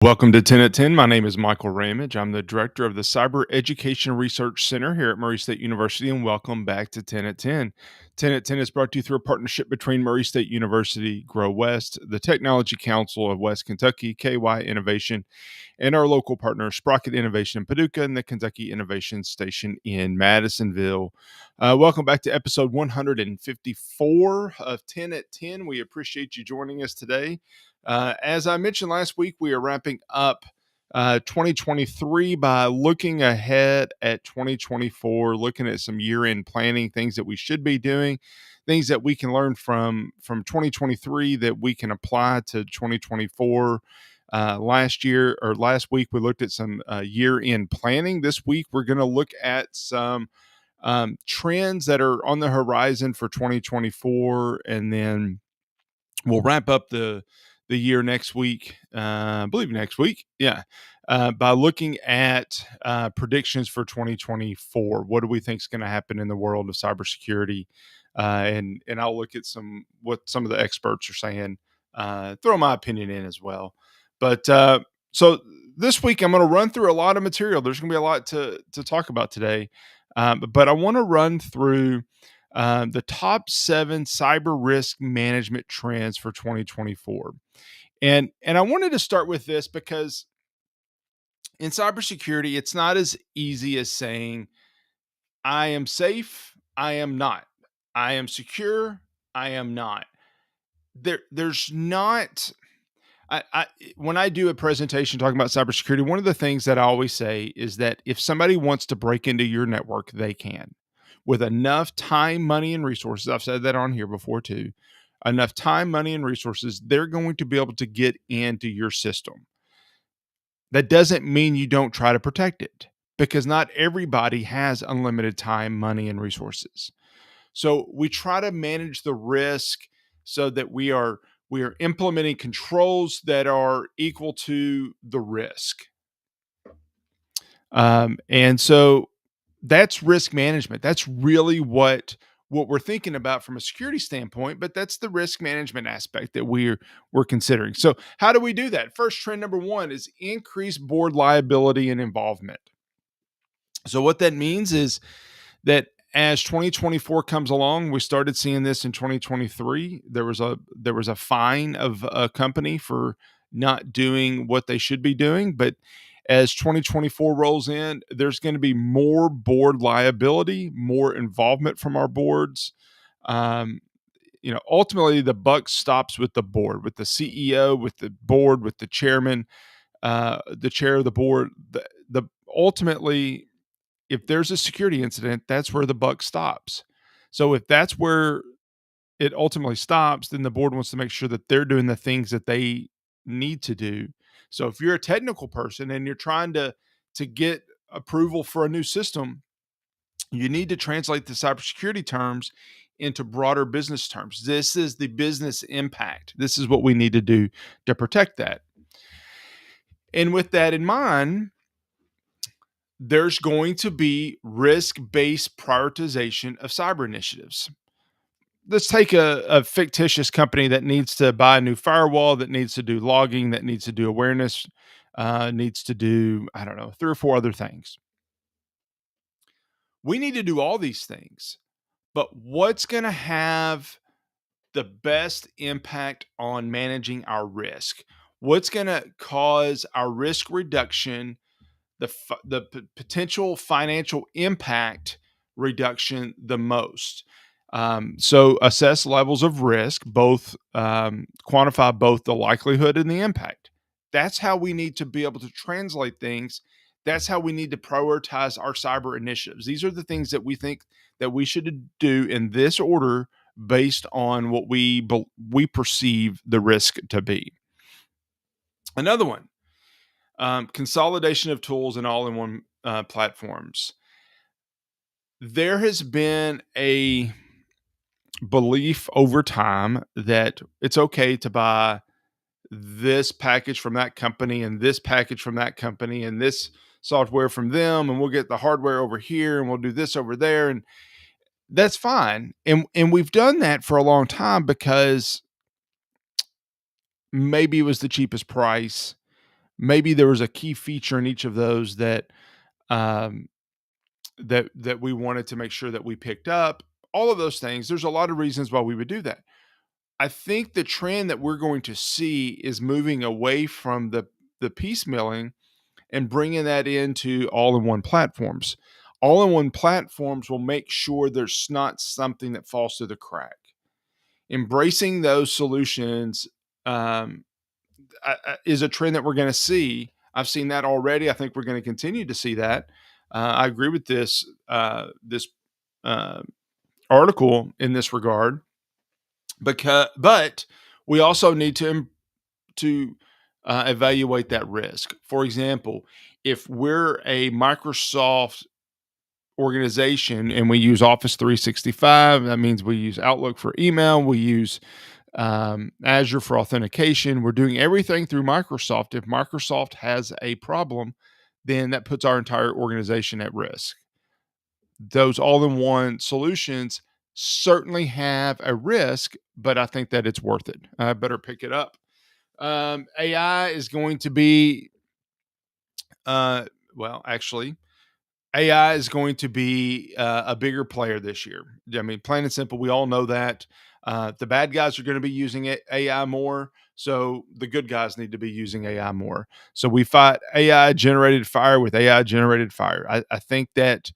Welcome to 10 at 10. My name is Michael Ramage. I'm the director of the Cyber Education Research Center here at Murray State University, and welcome back to 10 at 10. 10 at 10 is brought to you through a partnership between Murray State University, Grow West, the Technology Council of West Kentucky, KY Innovation, and our local partner, Sprocket Innovation in Paducah, and the Kentucky Innovation Station in Madisonville. Welcome back to episode 154 of 10 at 10. We appreciate you joining us today. As I mentioned last week, we are wrapping up 2023 by looking ahead at 2024, looking at some year-end planning, things that we should be doing, things that we can learn from 2023 that we can apply to 2024. Last week, we looked at some year-end planning. This week, we're going to look at some trends that are on the horizon for 2024, and then we'll wrap up the year next week. I believe next week, yeah. By looking at predictions for 2024, what do we think is going to happen in the world of cybersecurity? And I'll look at what some of the experts are saying. Throw my opinion in as well. But so this week I'm going to run through a lot of material. There's going to be a lot to talk about today, but I want to run through the top 7 cyber risk management trends for 2024. And I wanted to start with this because in cybersecurity, it's not as easy as saying, I am safe, I am not. I am secure, I am not. There's not. When I do a presentation talking about cybersecurity, one of the things that I always say is that if somebody wants to break into your network, they can. With enough time, money, and resources, I've said that on here before too, enough time, money, and resources, they're going to be able to get into your system. That doesn't mean you don't try to protect it, because not everybody has unlimited time, money, and resources. So we try to manage the risk so that we are implementing controls that are equal to the risk. And so that's risk management. That's really what we're thinking about from a security standpoint, but that's the risk management aspect that we're considering. So how do we do that? First, trend number 1 is increase board liability and involvement. So what that means is that as 2024 comes along, we started seeing this in 2023. There was a fine of a company for not doing what they should be doing, but as 2024 rolls in, there's going to be more board liability, more involvement from our boards. Ultimately, the buck stops with the board, with the CEO, with the board, with the chairman, the chair of the board. The ultimately, if there's a security incident, that's where the buck stops. So if that's where it ultimately stops, then the board wants to make sure that they're doing the things that they need to do. So if you're a technical person and you're trying to get approval for a new system, you need to translate the cybersecurity terms into broader business terms. This is the business impact. This is what we need to do to protect that. And with that in mind, there's going to be risk-based prioritization of cyber initiatives. Let's take a fictitious company that needs to buy a new firewall, that needs to do logging, that needs to do awareness, needs to do, 3 or 4 other things. We need to do all these things, but what's going to have the best impact on managing our risk? What's going to cause our risk reduction, the potential financial impact reduction the most? So assess levels of risk, both quantify both the likelihood and the impact. That's how we need to be able to translate things. That's how we need to prioritize our cyber initiatives. These are the things that we think that we should do in this order based on what we perceive the risk to be. Another one, consolidation of tools and all-in-one platforms. There has been a belief over time that it's okay to buy this package from that company and this package from that company and this software from them, and we'll get the hardware over here and we'll do this over there, and that's fine. And we've done that for a long time because maybe it was the cheapest price. maybe there was a key feature in each of those um, that we wanted to make sure that we picked up. All of those things. There's a lot of reasons why we would do that. I think the trend that we're going to see is moving away from the piecemealing and bringing that into all-in-one platforms. All-in-one platforms will make sure there's not something that falls through the crack. Embracing those solutions um, is a trend that we're going to see. I've seen that already. I think we're going to continue to see that. I agree with this uh, article in this regard, but we also need to evaluate that risk. For example, if we're a Microsoft organization and we use Office 365, that means we use Outlook for email, we use Azure for authentication. We're doing everything through Microsoft. If Microsoft has a problem, then that puts our entire organization at risk. Those all in one solutions certainly have a risk, but I think that it's worth it. I better pick it up. AI is going to be, uh, well, actually, AI is going to be a bigger player this year. I mean, plain and simple, we all know that. The bad guys are going to be using AI more, so the good guys need to be using AI more. So we fight AI generated fire with AI generated fire. I think that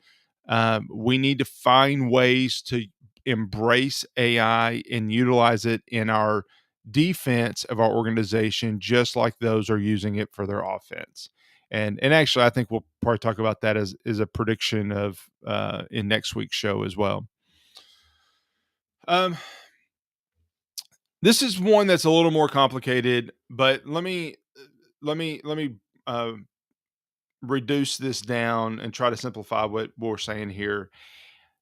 we need to find ways to embrace AI and utilize it in our defense of our organization, just like those are using it for their offense. And actually, I think we'll probably talk about that as a prediction of in next week's show as well. Um, this is one that's a little more complicated, but let me uh, reduce this down and try to simplify what we're saying here.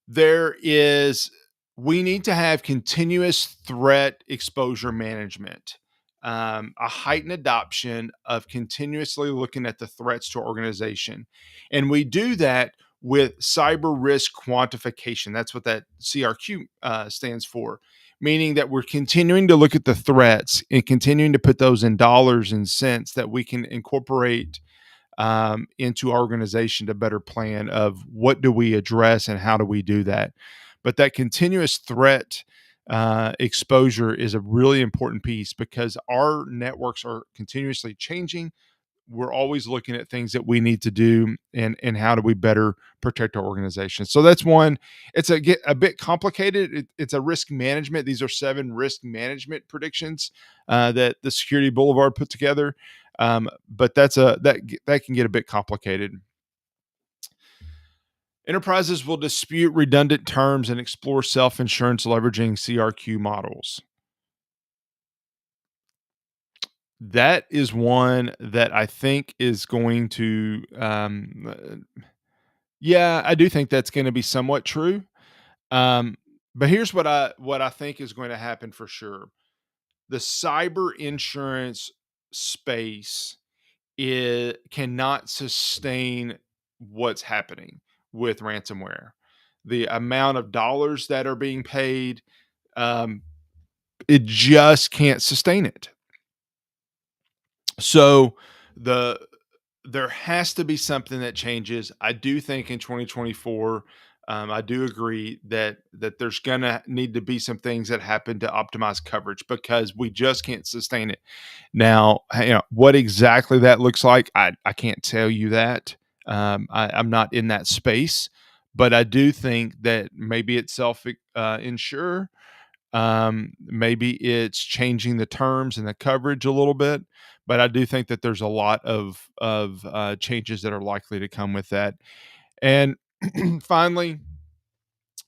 There is We need to have continuous threat exposure management, a heightened adoption of continuously looking at the threats to our organization. And we do that with cyber risk quantification. That's what that CRQ stands for, meaning that we're continuing to look at the threats and continuing to put those in dollars and cents that we can incorporate into our organization to better plan of what do we address and how do we do that. But that continuous threat exposure is a really important piece because our networks are continuously changing. We're always looking at things that we need to do and how do we better protect our organization. So that's one. It's a bit complicated. It's a risk management. These are 7 risk management predictions that the Security Boulevard put together. But that can get a bit complicated. Enterprises will dispute redundant terms and explore self-insurance leveraging CRQ models. That is one that I think is going to, yeah, I do think that's going to be somewhat true. Um, but here's what I think is going to happen for sure. The cyber insurance space cannot sustain what's happening with ransomware. The amount of dollars that are being paid, um, it just can't sustain it. So the there has to be something that changes. I do think in 2024, I do agree that there's gonna need to be some things that happen to optimize coverage because we just can't sustain it. Now, what exactly that looks like, I can't tell you that. I'm not in that space, but I do think that maybe it's self insure. Maybe it's changing the terms and the coverage a little bit, but I do think that there's a lot of changes that are likely to come with that. And finally,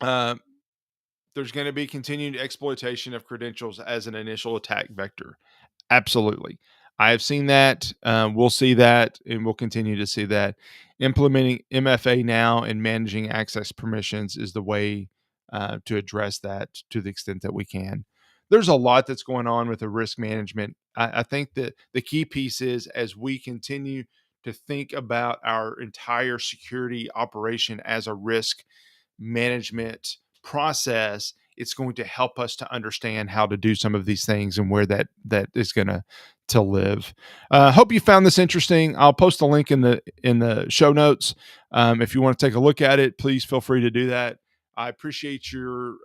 uh, there's going to be continued exploitation of credentials as an initial attack vector. Absolutely. I have seen that. We'll see that, and we'll continue to see that. Implementing MFA now and managing access permissions is the way to address that to the extent that we can. There's a lot that's going on with the risk management. I think that the key piece is as we continue to think about our entire security operation as a risk management process, it's going to help us to understand how to do some of these things and where that is going to live. Hope you found this interesting. I'll post a link in the show notes. If you want to take a look at it, please feel free to do that. I appreciate your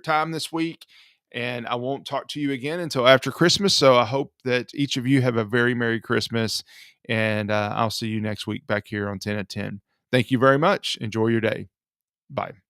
time this week, and I won't talk to you again until after Christmas. So I hope that each of you have a very Merry Christmas, and I'll see you next week back here on 10 at 10. Thank you very much. Enjoy your day. Bye.